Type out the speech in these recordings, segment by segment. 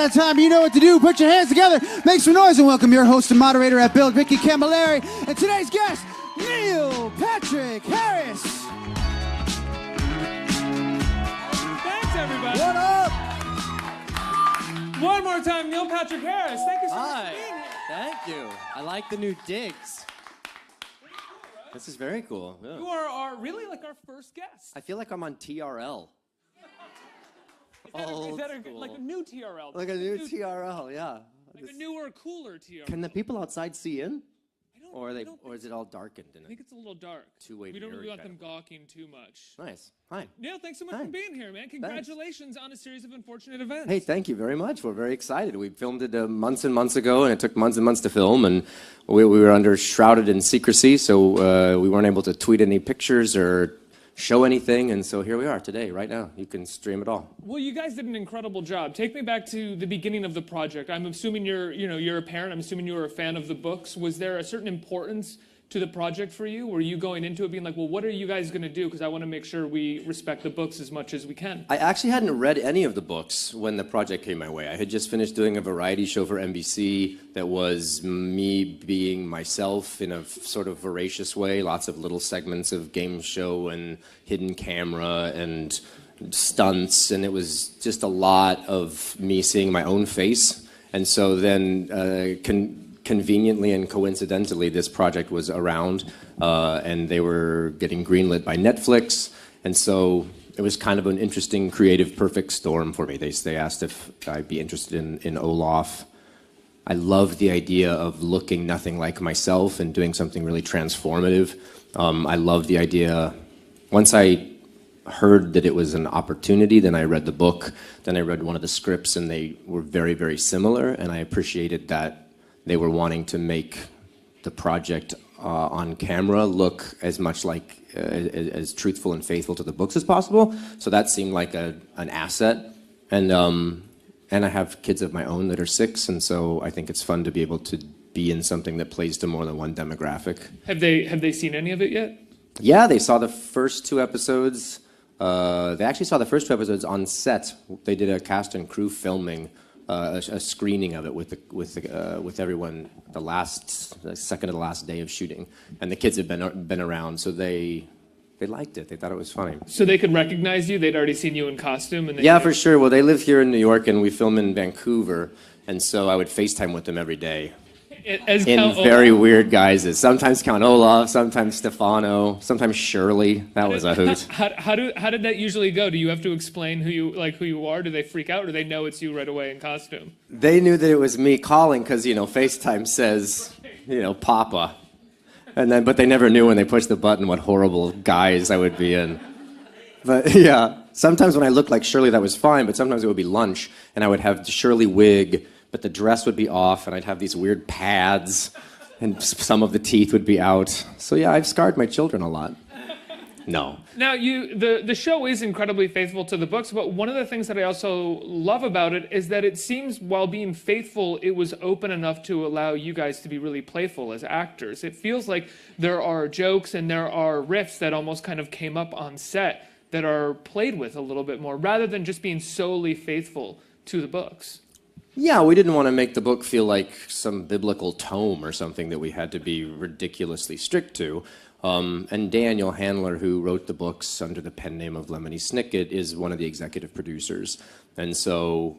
that time. You know what to do. Put your hands together, make some noise, and welcome your host and moderator at Bill, Vicky Camilleri, and today's guest, Neil Patrick Harris. Thanks, everybody. What up? One more time, Neil Patrick Harris. Thank you so much Hi. for being here. Thank you. I like the new digs. This is very cool. Yeah. You are really like our first guest. I feel like I'm on TRL. Is that like a new TRL? Like a new TRL, yeah. Like a newer, cooler TRL. Can the people outside see in? Or I don't or is it all darkened in I it? think it's a little dark. Two-way We don't mirror really want kind them gawking too much. Nice. Hi. Neil, thanks so much Hi. for being here, man. Congratulations on a series of unfortunate events. Hey, thank you very much. We're very excited. We filmed it months and months ago, and it took months and months to film, and we were shrouded in secrecy, so we weren't able to tweet any pictures or show anything, and so here we are today, right now. You can stream it all. Well, you guys did an incredible job. Take me back to the beginning of the project. I'm assuming you're a parent. I'm assuming you were a fan of the books. Was there a certain importance to the project for you? Were you going into it being like, well, what are you guys going to do? Because I want to make sure we respect the books as much as we can. I actually hadn't read any of the books when the project came my way. I had just finished doing a variety show for NBC that was me being myself in a sort of voracious way, lots of little segments of game show and hidden camera and stunts, and it was just a lot of me seeing my own face. And so then conveniently and coincidentally, this project was around, and they were getting greenlit by Netflix, and so it was kind of an interesting, creative, perfect storm for me. They asked if I'd be interested in Olaf. I loved the idea of looking nothing like myself and doing something really transformative. I loved the idea. Once I heard that it was an opportunity, then I read the book, then I read one of the scripts, and they were very, very similar, and I appreciated that they were wanting to make the project on camera look as much like as truthful and faithful to the books as possible. So that seemed like an asset. And I have kids of my own that are 6, and so I think it's fun to be able to be in something that plays to more than one demographic. Have they seen any of it yet? Yeah, they saw the first 2 episodes. They actually saw the first 2 episodes on set. They did a cast and crew filming. A screening of it with everyone the second to the last day of shooting, and the kids had been around, so they liked it. They thought it was funny. So they could recognize you. They'd already seen you in costume, and yeah, for sure. Well, they live here in New York, and we film in Vancouver, and so I would FaceTime with them every day. As in Count very Olaf? weird guises. Sometimes Count Olaf, sometimes Stefano, sometimes Shirley. That was a hoot. How did that usually go? Do you have to explain who you are? Do they freak out, or do they know it's you right away in costume? They knew that it was me calling because FaceTime says Papa, but they never knew when they pushed the button what horrible guise I would be in. But yeah, sometimes when I looked like Shirley, that was fine. But sometimes it would be lunch, and I would have the Shirley wig, but the dress would be off, and I'd have these weird pads, and some of the teeth would be out. So yeah, I've scarred my children a lot. No. Now, the show is incredibly faithful to the books, but one of the things that I also love about it is that it seems, while being faithful, it was open enough to allow you guys to be really playful as actors. It feels like there are jokes and there are riffs that almost kind of came up on set that are played with a little bit more, rather than just being solely faithful to the books. Yeah, we didn't want to make the book feel like some biblical tome or something that we had to be ridiculously strict to. And Daniel Handler, who wrote the books under the pen name of Lemony Snicket, is one of the executive producers. And so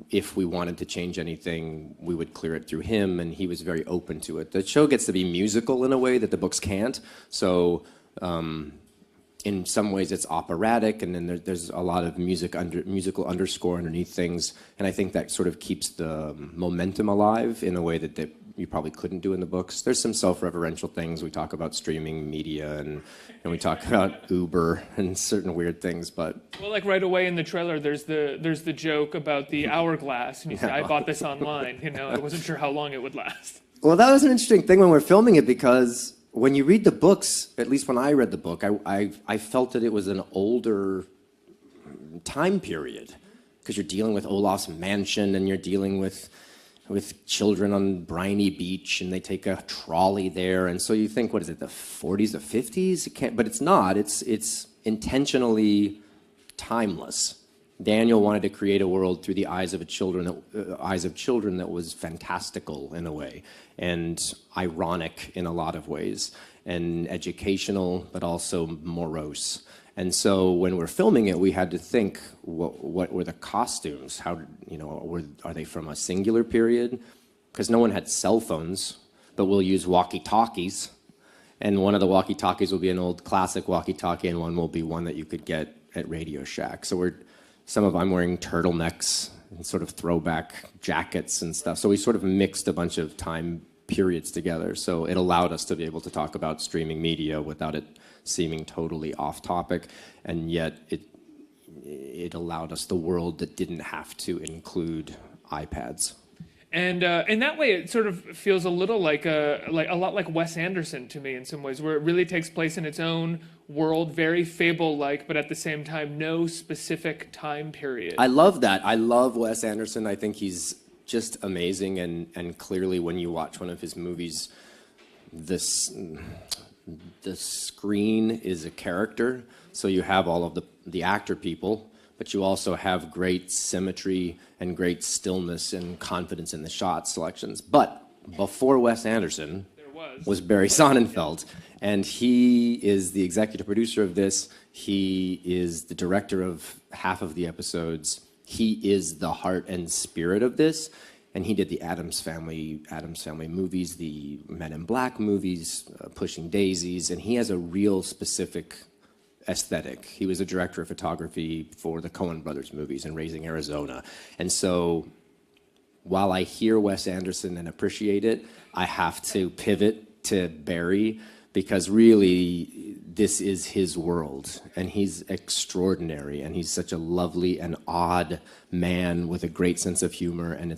if we wanted to change anything, we would clear it through him, and he was very open to it. The show gets to be musical in a way that the books can't. So in some ways it's operatic, and then there's a lot of musical underscore underneath things, and I think that sort of keeps the momentum alive in a way that you probably couldn't do in the books. There's some self-referential things. We talk about streaming media, and we talk about Uber and certain weird things, but... Well, like right away in the trailer, there's the joke about the hourglass, and you say, I bought this online, I wasn't sure how long it would last. Well, that was an interesting thing when we're filming it, because when you read the books, at least when I read the book, I felt that it was an older time period, because you're dealing with Olaf's mansion, and you're dealing with children on Briny Beach, and they take a trolley there, and so you think, what is it, the 40s, the 50s? But it's not. It's intentionally timeless. Daniel wanted to create a world through the eyes of children that was fantastical in a way, and ironic in a lot of ways, and educational, but also morose. And so when we're filming it, we had to think, what were the costumes? How, are they from a singular period? Because no one had cell phones, but we'll use walkie-talkies. And one of the walkie-talkies will be an old classic walkie-talkie, and one will be one that you could get at Radio Shack. So I'm wearing turtlenecks and sort of throwback jackets and stuff. So we sort of mixed a bunch of time periods together. So it allowed us to be able to talk about streaming media without it seeming totally off topic. And yet it allowed us the world that didn't have to include iPads. And in that way, it sort of feels a little like a lot like Wes Anderson to me in some ways, where it really takes place in its own world, very fable-like, but at the same time, no specific time period. I love that. I love Wes Anderson. I think he's just amazing, and clearly when you watch one of his movies, the screen is a character, so you have all of the actor people, but you also have great symmetry and great stillness and confidence in the shot selections. But before Wes Anderson was Barry Sonnenfeld, and he is the executive producer of this. He is the director of half of the episodes. He is the heart and spirit of this, and he did the Addams Family movies, the Men in Black movies, Pushing Daisies, and he has a real specific aesthetic. He was a director of photography for the Coen Brothers movies and Raising Arizona. And so while I hear Wes Anderson and appreciate it, I have to pivot to Barry, because really this is his world, and he's extraordinary, and he's such a lovely and odd man with a great sense of humor, and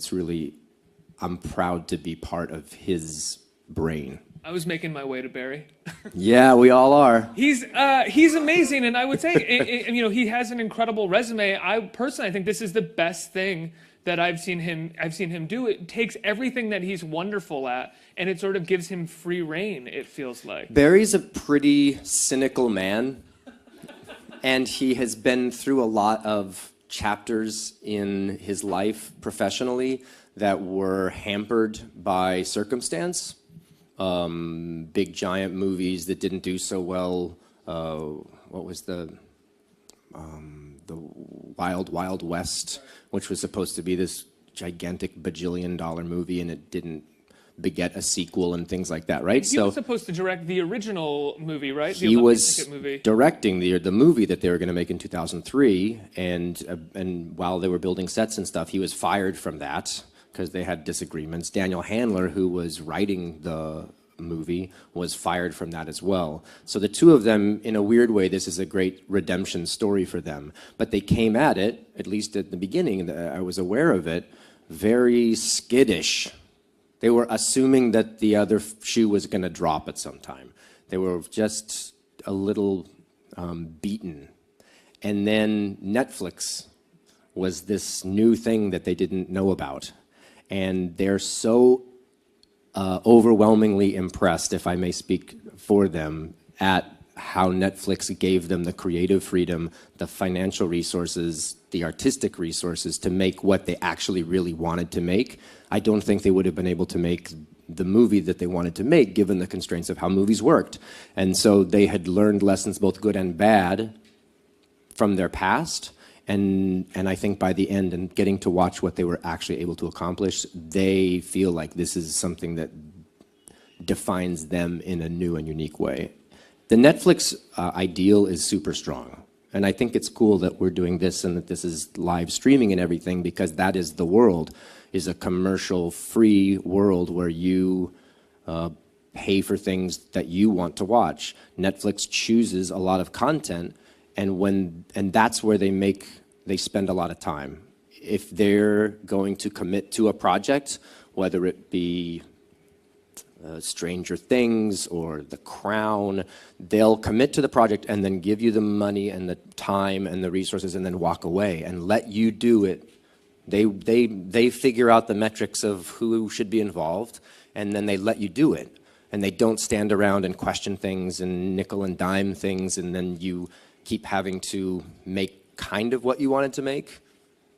I'm proud to be part of his brain. I was making my way to Barry. Yeah, we all are. He's amazing, and I would say, he has an incredible resume. I personally, I think this is the best thing that I've seen him do. It takes everything that he's wonderful at, and it sort of gives him free rein, it feels like. Barry's a pretty cynical man, and he has been through a lot of chapters in his life professionally that were hampered by circumstance. Big giant movies that didn't do so well. What was the Wild Wild West, which was supposed to be this gigantic bajillion-dollar movie, and it didn't beget a sequel and things like that, right? He was supposed to direct the original movie, right? He was directing the movie that they were going to make in 2003, and while they were building sets and stuff, he was fired from that because they had disagreements. Daniel Handler, who was writing the movie, was fired from that as well. So the two of them, in a weird way, this is a great redemption story for them. But they came at it, at least at the beginning, I was aware of it, very skittish. They were assuming that the other shoe was going to drop at some time. They were just a little beaten. And then Netflix was this new thing that they didn't know about. And they're so overwhelmingly impressed, if I may speak for them, at how Netflix gave them the creative freedom, the financial resources, the artistic resources to make what they actually really wanted to make. I don't think they would have been able to make the movie that they wanted to make given the constraints of how movies worked. And so they had learned lessons, both good and bad, from their past. And I think by the end, and getting to watch what they were actually able to accomplish, they feel like this is something that defines them in a new and unique way. The Netflix ideal is super strong. And I think it's cool that we're doing this and that this is live streaming and everything, because that is the world, is a commercial-free world where you pay for things that you want to watch. Netflix chooses a lot of content, and that's where they spend a lot of time. If they're going to commit to a project, whether it be Stranger Things or The Crown, they'll commit to the project and then give you the money and the time and the resources and then walk away and let you do it. They figure out the metrics of who should be involved, and then they let you do it. And they don't stand around and question things and nickel and dime things, and then you keep having to make kind of what you wanted to make,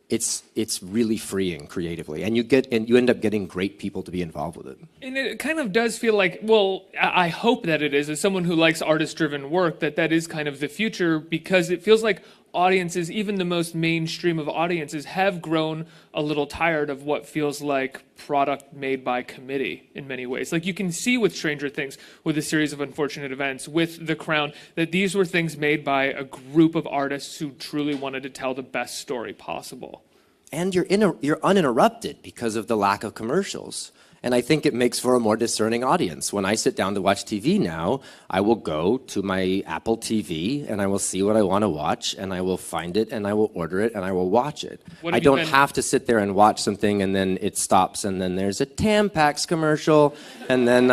it's really freeing creatively, and you end up getting great people to be involved with it. And it kind of does feel like, well, I hope that it is, as someone who likes artist-driven work, that is kind of the future, because it feels like audiences, even the most mainstream of audiences, have grown a little tired of what feels like product made by committee in many ways. Like you can see with Stranger Things, with a series of unfortunate events, with The Crown, that these were things made by a group of artists who truly wanted to tell the best story possible. And you're uninterrupted because of the lack of commercials. And I think it makes for a more discerning audience. When I sit down to watch TV now, I will go to my Apple TV and I will see what I want to watch, and I will find it and I will order it and I will watch it. I don't have to sit there and watch something and then it stops and then there's a Tampax commercial and then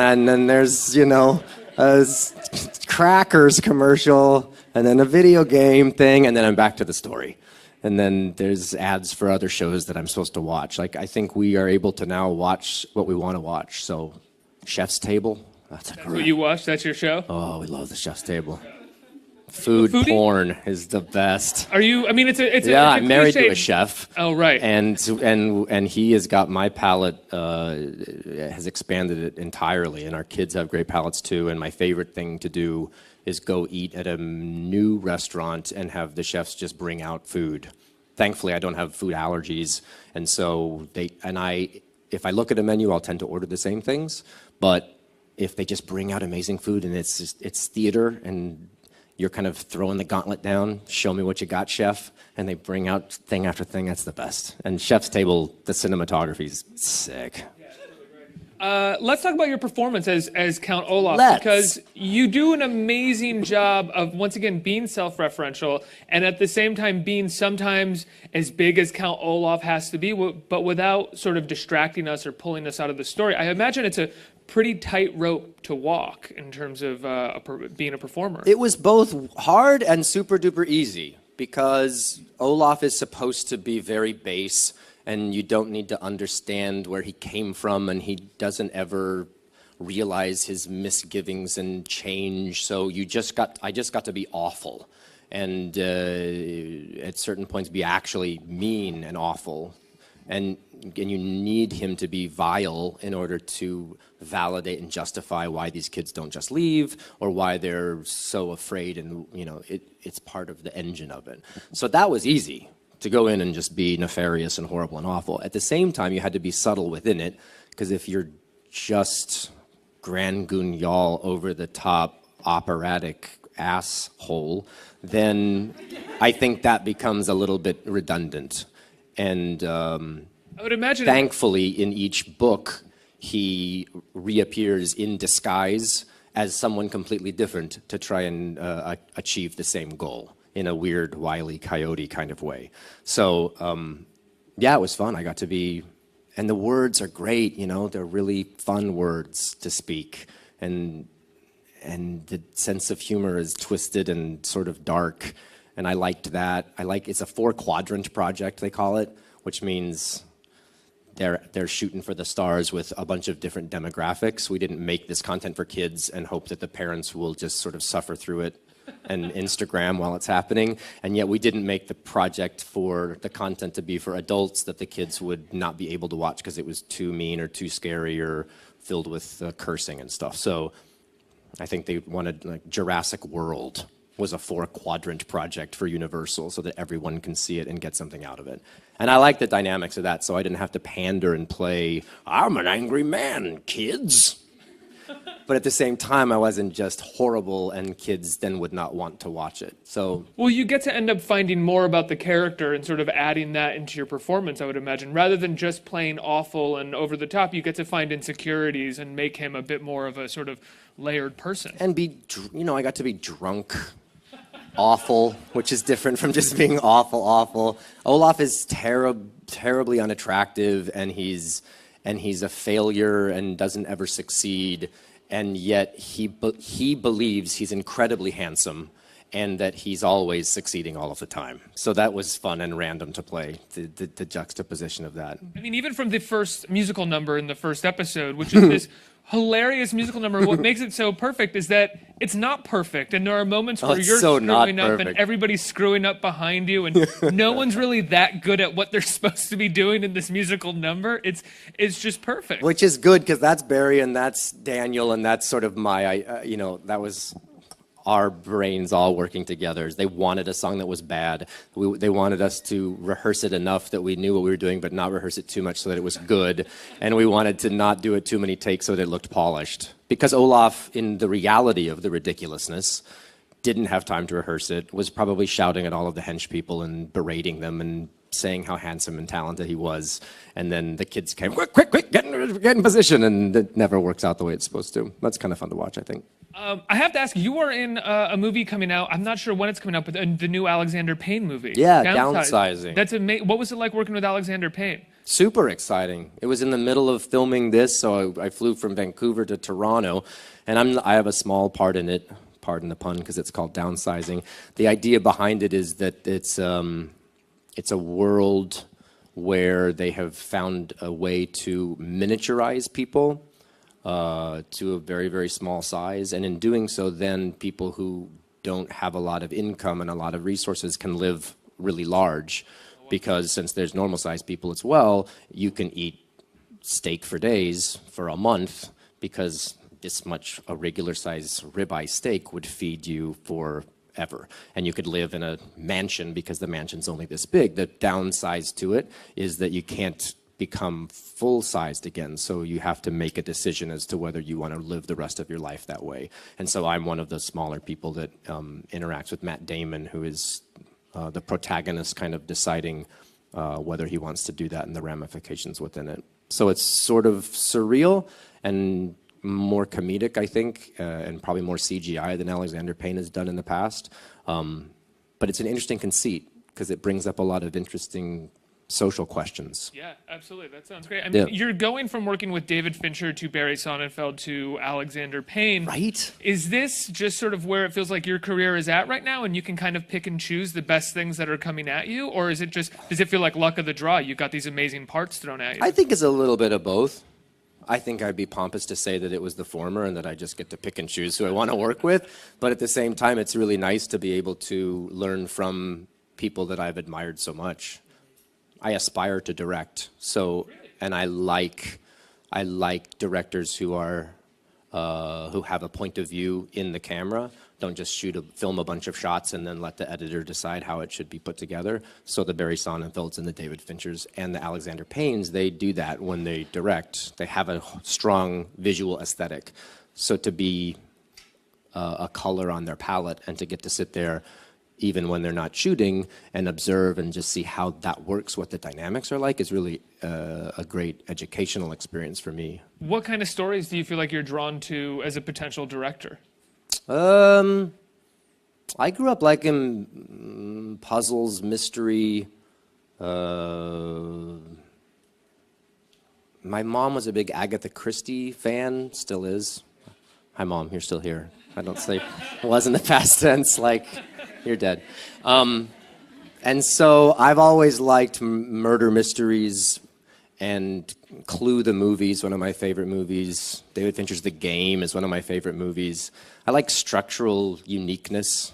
there's, you know, a Crackers commercial and then a video game thing and then I'm back to the story. And then there's ads for other shows that I'm supposed to watch. Like, I think we are able to now watch what we want to watch. So, Chef's Table, that's what you watch? That's your show? Oh, we love the Chef's Table. Food porn is the best. Are you? I mean, it's I'm married to a chef. Oh, right. And he has got my palate, has expanded it entirely. And our kids have great palates too. And my favorite thing to do is go eat at a new restaurant and have the chefs just bring out food. Thankfully, I don't have food allergies, and so if I look at a menu, I'll tend to order the same things. But if they just bring out amazing food and it's theater and you're kind of throwing the gauntlet down, show me what you got, chef, and they bring out thing after thing, that's the best. And Chef's Table, the cinematography is sick. Let's talk about your performance as Count Olaf, because you do an amazing job of, once again, being self-referential and at the same time being sometimes as big as Count Olaf has to be, but without sort of distracting us or pulling us out of the story. I imagine it's a pretty tight rope to walk in terms of being a performer. It was both hard and super duper easy, because Olaf is supposed to be very base, and you don't need to understand where he came from, and he doesn't ever realize his misgivings and change. So I just got to be awful, and at certain points be actually mean and awful, and you need him to be vile in order to validate and justify why these kids don't just leave, or why they're so afraid, and it's part of the engine of it. So that was easy, to go in and just be nefarious and horrible and awful. At the same time, you had to be subtle within it, because if you're just Grand Guignol, over-the-top, operatic asshole, then I think that becomes a little bit redundant. And I would imagine, thankfully, in each book, he reappears in disguise as someone completely different to try and achieve the same goal, in a weird, wily coyote kind of way. So, yeah, it was fun. I got to be, and the words are great, they're really fun words to speak. And the sense of humor is twisted and sort of dark, and I liked that. It's a 4-quadrant project, they call it, which means they're shooting for the stars with a bunch of different demographics. We didn't make this content for kids and hope that the parents will just sort of suffer through it and Instagram while it's happening, and yet we didn't make the project for the content to be for adults that the kids would not be able to watch because it was too mean or too scary or filled with cursing and stuff. So I think they wanted, like, Jurassic World was a 4-quadrant project for Universal so that everyone can see it and get something out of it. And I like the dynamics of that, so I didn't have to pander and play, I'm an angry man, kids. But at the same time, I wasn't just horrible, and kids then would not want to watch it. So, well, you get to end up finding more about the character and sort of adding that into your performance, I would imagine. Rather than just playing awful and over the top, you get to find insecurities and make him a bit more of a sort of layered person. And I got to be drunk, awful, which is different from just being awful. Olaf is terribly unattractive, and he's a failure and doesn't ever succeed, and yet he believes he's incredibly handsome, and that he's always succeeding all of the time. So that was fun and random to play, the juxtaposition of that. I mean, even from the first musical number in the first episode, which is this hilarious musical number, what makes it so perfect is that it's not perfect, and there are moments where it's you're so screwing not up and perfect. everybody's screwing up behind you, and no one's really that good at what they're supposed to be doing in this musical number. It's just perfect. Which is good, because that's Barry and that's Daniel, and that's sort of my, that was our brains all working together. They wanted a song that was bad. They wanted us to rehearse it enough that we knew what we were doing, but not rehearse it too much so that it was good. And we wanted to not do it too many takes so that it looked polished. Because Olaf, in the reality of the ridiculousness, didn't have time to rehearse it, was probably shouting at all of the hench people and berating them and saying how handsome and talented he was. And then the kids came, quick, quick, quick, get in position. And it never works out the way it's supposed to. That's kind of fun to watch, I think. I have to ask, you are in a movie coming out. I'm not sure when it's coming out, but the new Alexander Payne movie. Yeah, Downsizing. That's amazing. What was it like working with Alexander Payne? Super exciting. It was in the middle of filming this, so I flew from Vancouver to Toronto, and I have a small part in it, pardon the pun, because it's called Downsizing. The idea behind it is that it's a world where they have found a way to miniaturize people to a very, very small size. And in doing so, then people who don't have a lot of income and a lot of resources can live really large. Because since there's normal sized people as well, you can eat steak for days for a month, because this much a regular size ribeye steak would feed you forever. And you could live in a mansion because the mansion's only this big. The downside to it is that you can't become full-sized again, so you have to make a decision as to whether you want to live the rest of your life that way. And so I'm one of the smaller people that interacts with Matt Damon, who is the protagonist, kind of deciding whether he wants to do that and the ramifications within it. So it's sort of surreal and more comedic, I think, and probably more CGI than Alexander Payne has done in the past. But it's an interesting conceit, because it brings up a lot of interesting social questions. Yeah, absolutely. That sounds great. I mean, Yeah. you're going from working with David Fincher to Barry Sonnenfeld to Alexander Payne. Right? Is this just sort of where it feels like your career is at right now, and you can kind of pick and choose the best things that are coming at you? Or is it just, does it feel like luck of the draw? You got these amazing parts thrown at you. I think it's a little bit of both. I think I'd be pompous to say that it was the former and that I just get to pick and choose who I want to work with. But at the same time, it's really nice to be able to learn from people that I've admired so much. I aspire to direct, so, and I like directors who are who have a point of view in the camera. Don't just film a bunch of shots and then let the editor decide how it should be put together. So the Barry Sonnenfelds and the David Finchers and the Alexander Paynes, they do that when they direct. They have a strong visual aesthetic. So to be a color on their palette and to get to sit there even when they're not shooting and observe and just see how that works, what the dynamics are like, is really a great educational experience for me. What kind of stories do you feel like you're drawn to as a potential director? I grew up liking puzzles, mystery. My mom was a big Agatha Christie fan, still is. Hi, Mom, you're still here. I don't say it was in the past tense, like, you're dead. And so I've always liked murder mysteries, and Clue the movies, one of my favorite movies. David Fincher's The Game is one of my favorite movies. I like structural uniqueness.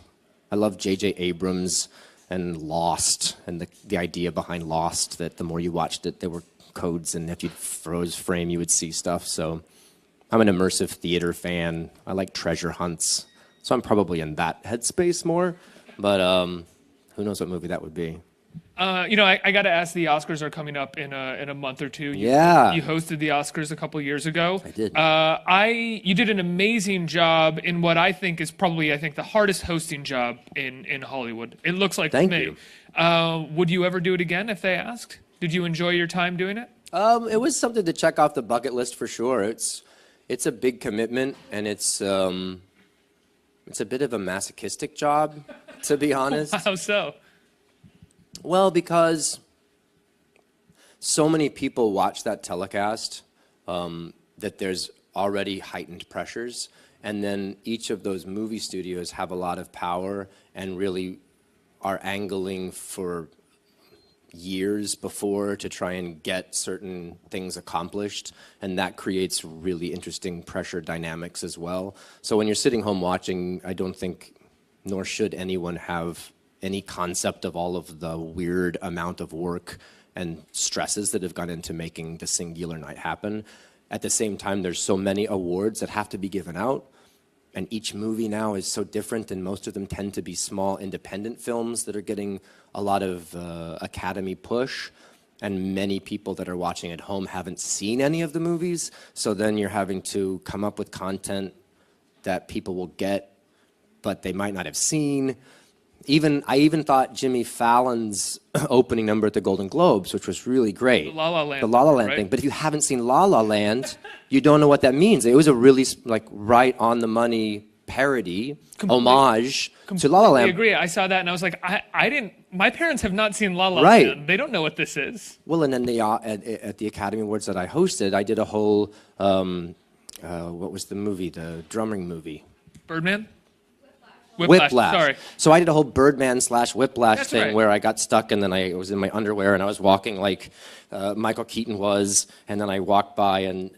I love J.J. Abrams and Lost, and the idea behind Lost, that the more you watched it, there were codes, and if you froze frame, you would see stuff. So I'm an immersive theater fan. I like treasure hunts. So I'm probably in that headspace more. But who knows what movie that would be. You know, I got to ask, the Oscars are coming up in a month or two. You hosted the Oscars a couple years ago. I did. You did an amazing job in what I think is probably, the hardest hosting job in Hollywood. It looks like to me. Would you ever do it again if they asked? Did you enjoy your time doing it? It was something to check off the bucket list for sure. It's a big commitment, and it's a bit of a masochistic job, to be honest. How so? Well, because so many people watch that telecast that there's already heightened pressures, And then each of those movie studios have a lot of power and really are angling for years before to try and get certain things accomplished, and that creates really interesting pressure dynamics as well. So when you're sitting home watching, I don't think, nor should anyone have any concept of all of the weird amount of work and stresses that have gone into making the singular night happen. At the same time, there's so many awards that have to be given out, and each movie now is so different, and most of them tend to be small independent films that are getting a lot of Academy push, and many people that are watching at home haven't seen any of the movies, so then you're having to come up with content that people will get, but they might not have seen. I even thought Jimmy Fallon's opening number at the Golden Globes, which was really great. The La La Land. The La La Land right? thing. But if you haven't seen La La Land, you don't know what that means. It was a really like right on the money parody, homage to La La Land. I agree. I saw that and I was like, I didn't. My parents have not seen La La Right. Land. They don't know what this is. Well, and then at the Academy Awards that I hosted, I did a whole what was the movie? The drumming movie. Birdman. Whiplash. Sorry. So I did a whole Birdman / Whiplash That's thing right. where I got stuck and then I was in my underwear and I was walking like Michael Keaton was, and then I walked by and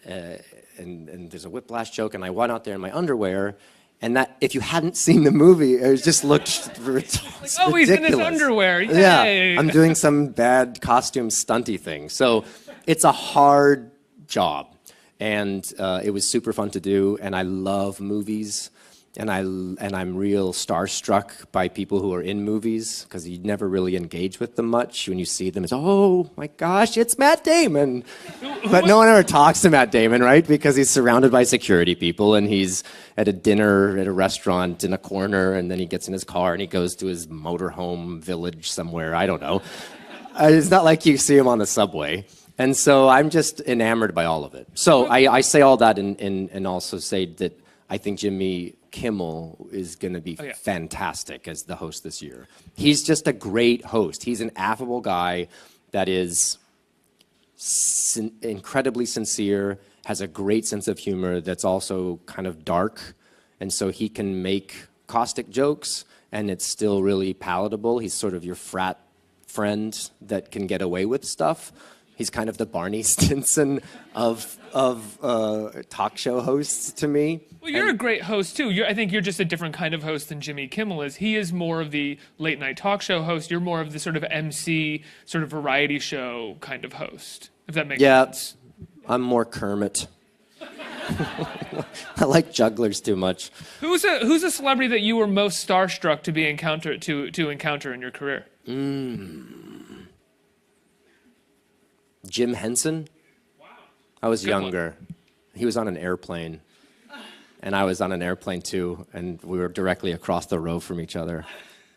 there's a Whiplash joke and I went out there in my underwear, and that if you hadn't seen the movie, it just looked ridiculous. Oh, he's in his underwear. Yay. Yeah, I'm doing some bad costume stunty thing. So it's a hard job, and it was super fun to do, and I love movies. And I'm real starstruck by people who are in movies because you never really engage with them much. When you see them, it's, oh my gosh, it's Matt Damon. But no one ever talks to Matt Damon, right? Because he's surrounded by security people and he's at a dinner at a restaurant in a corner, and then he gets in his car and he goes to his motorhome village somewhere. I don't know. It's not like you see him on the subway. And so I'm just enamored by all of it. So I say all that and also say that I think Jimmy Kimmel is going to be fantastic as the host this year. He's just a great host. He's an affable guy that is incredibly sincere, has a great sense of humor that's also kind of dark, and so he can make caustic jokes and it's still really palatable. He's sort of your frat friend that can get away with stuff. He's kind of the Barney Stinson of talk show hosts to me. Well, you're a great host too. I think you're just a different kind of host than Jimmy Kimmel is. He is more of the late night talk show host. You're more of the sort of MC, sort of variety show kind of host. If that makes sense. I'm more Kermit. I like jugglers too much. Who's a celebrity that you were most starstruck to encounter in your career? Jim Henson. Wow. I was Good younger. He was on an airplane. And I was on an airplane too, and we were directly across the row from each other.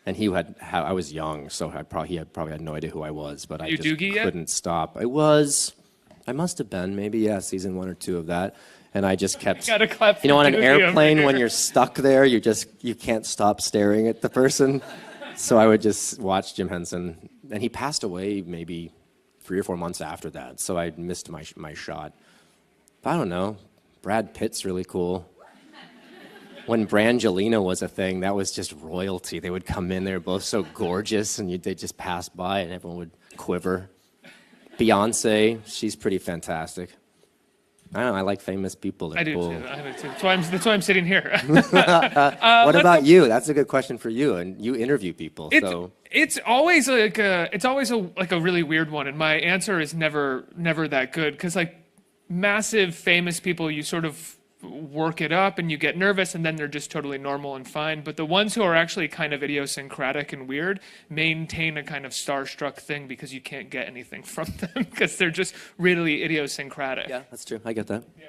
And I was young, so he probably had no idea who I was, but I just couldn't stop. I must have been, maybe, season 1 or 2 of that. And I just kept, gotta clap for on an Doogie airplane over when here. you're stuck there, you can't stop staring at the person. So I would just watch Jim Henson. And he passed away maybe 3 or 4 months after that, so I missed my shot. But I don't know. Brad Pitt's really cool. When Brangelina was a thing, that was just royalty. They would come in, they were both so gorgeous, and they'd just pass by, and everyone would quiver. Beyonce, she's pretty fantastic. I don't know, I like famous people. They're I do cool. too. That's why I'm sitting here. What about you? That's a good question for you, and you interview people, so... It's always like a really weird one, and my answer is never that good because like massive famous people, you sort of work it up and you get nervous and then they're just totally normal and fine. But the ones who are actually kind of idiosyncratic and weird maintain a kind of starstruck thing because you can't get anything from them because they're just really idiosyncratic. Yeah, that's true. I get that. Yeah.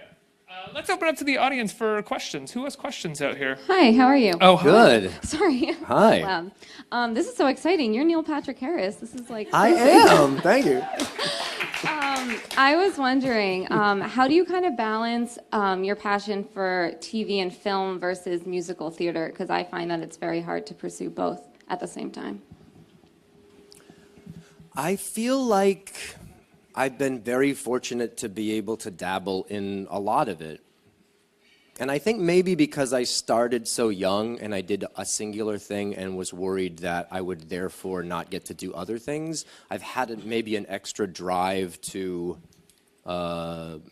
Let's open up to the audience for questions. Who has questions out here? Hi, how are you? Oh, hi. Good. Sorry. Hi. This is so exciting. You're Neil Patrick Harris. This is like. I am. Thank you. I was wondering, how do you kind of balance your passion for TV and film versus musical theater? Because I find that it's very hard to pursue both at the same time. I feel like I've been very fortunate to be able to dabble in a lot of it. And I think maybe because I started so young and I did a singular thing and was worried that I would therefore not get to do other things, I've had maybe an extra drive to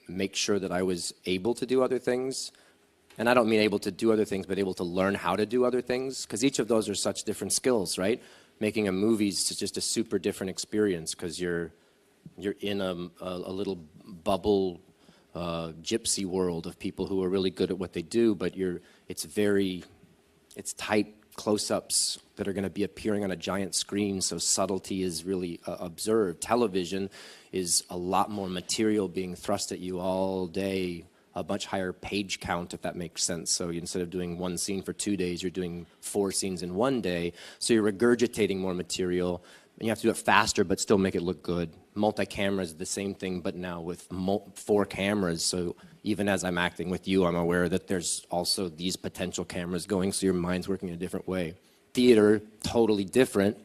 make sure that I was able to do other things. And I don't mean able to do other things, but able to learn how to do other things, because each of those are such different skills, right? Making a movie is just a super different experience because you're in a little bubble gypsy world of people who are really good at what they do, but it's tight close-ups that are going to be appearing on a giant screen, so subtlety is really observed. Television is a lot more material being thrust at you all day, a much higher page count, if that makes sense. So instead of doing one scene for 2 days, you're doing 4 scenes in 1 day, so you're regurgitating more material. And you have to do it faster, but still make it look good. Multi-camera is the same thing, but now with 4 cameras. So even as I'm acting with you, I'm aware that there's also these potential cameras going, so your mind's working in a different way. Theater, totally different.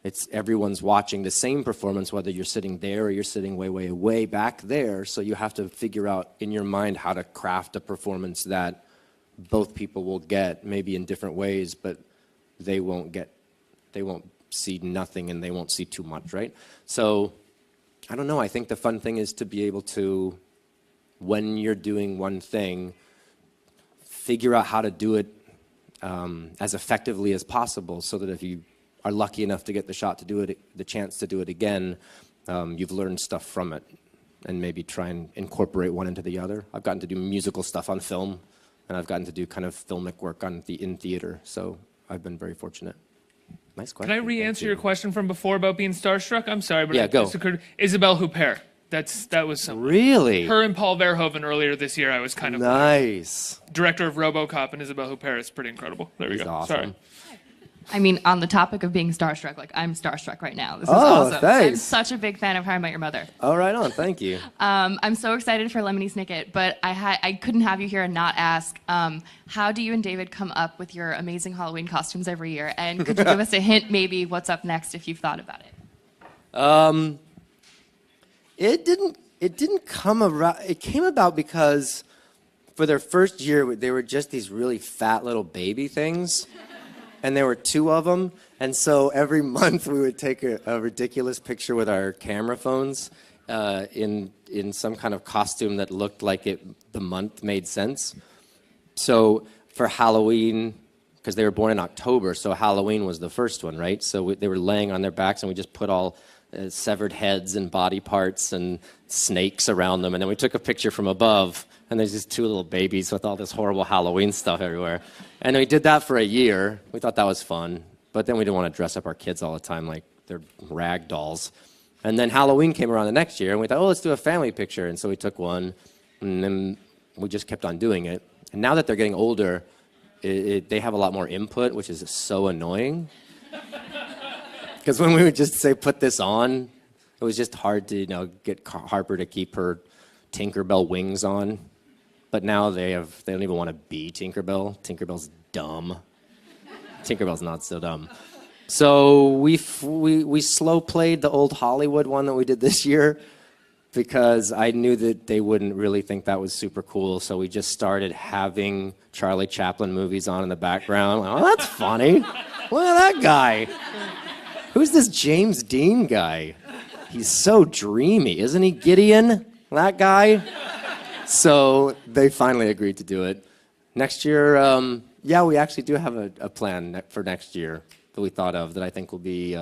It's everyone's watching the same performance, whether you're sitting there or you're sitting way, way, way back there. So you have to figure out in your mind how to craft a performance that both people will get, maybe in different ways, but they won't see nothing and they won't see too much, right? So, I don't know, I think the fun thing is to be able to, when you're doing one thing, figure out how to do it as effectively as possible so that if you are lucky enough to get the shot to do it, the chance to do it again, you've learned stuff from it and maybe try and incorporate one into the other. I've gotten to do musical stuff on film and I've gotten to do kind of filmic work in theater, so I've been very fortunate. Nice question. Can I re-answer your question from before about being starstruck? I'm sorry, but yeah, it go. just occurred. Isabelle Huppert. That was some. Really? Her and Paul Verhoeven earlier this year. I was kind of nice. Director of RoboCop and Isabelle Huppert is pretty incredible. There we go. Awesome. Sorry. I mean, on the topic of being starstruck, like I'm starstruck right now. This is awesome. Thanks. I'm such a big fan of How I Met Your Mother. Oh, right on. Thank you. I'm so excited for Lemony Snicket, but I couldn't have you here and not ask, how do you and David come up with your amazing Halloween costumes every year? And could you give us a hint, maybe, what's up next if you've thought about it? It didn't come around. It came about because for their first year, they were just these really fat little baby things. And there were 2 of them. And so every month we would take a ridiculous picture with our camera phones in some kind of costume that looked like the month made sense. So for Halloween, because they were born in October, so Halloween was the first one, right? So they were laying on their backs and we just put all severed heads and body parts and snakes around them. And then we took a picture from above and there's these 2 little babies with all this horrible Halloween stuff everywhere. And we did that for a year. We thought that was fun. But then we didn't want to dress up our kids all the time like they're rag dolls. And then Halloween came around the next year, and we thought, oh, let's do a family picture. And so we took one, and then we just kept on doing it. And now that they're getting older, they have a lot more input, which is so annoying. Because when we would just say, put this on, it was just hard to, get Harper to keep her Tinkerbell wings on. But now they don't even want to be Tinkerbell. Tinkerbell's dumb. Tinkerbell's not so dumb. So we slow played the old Hollywood one that we did this year because I knew that they wouldn't really think that was super cool. So we just started having Charlie Chaplin movies on in the background. Oh, that's funny. Look at that guy. Who's this James Dean guy? He's so dreamy, isn't he, Gideon? That guy? So they finally agreed to do it. Next year, yeah, we actually do have a plan for next year that we thought of that I think will be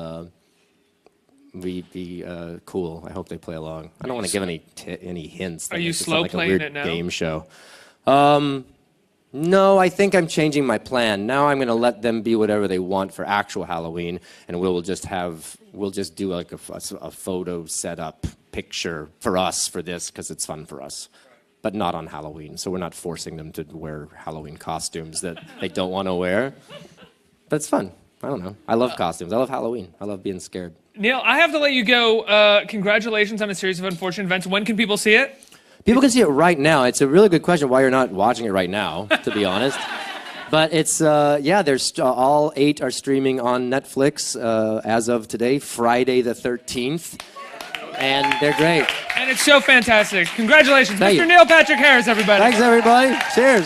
cool. I hope they play along. I don't want to give any hints. Are you It's slow like a playing weird it now? game show. No, I think I'm changing my plan. Now I'm going to let them be whatever they want for actual Halloween, and we'll just do like a photo setup picture for us for this because it's fun for us, but not on Halloween. So we're not forcing them to wear Halloween costumes that they don't want to wear. But it's fun. I don't know. I love costumes. I love Halloween. I love being scared. Neil, I have to let you go. Congratulations on a series of unfortunate events. When can people see it? People can see it right now. It's a really good question why you're not watching it right now, to be honest. But it's, there's all 8 are streaming on Netflix as of today, Friday the 13th. And they're great. And it's so fantastic. Congratulations, Thank Mr. you. Neil Patrick Harris, everybody. Thanks, everybody. Cheers.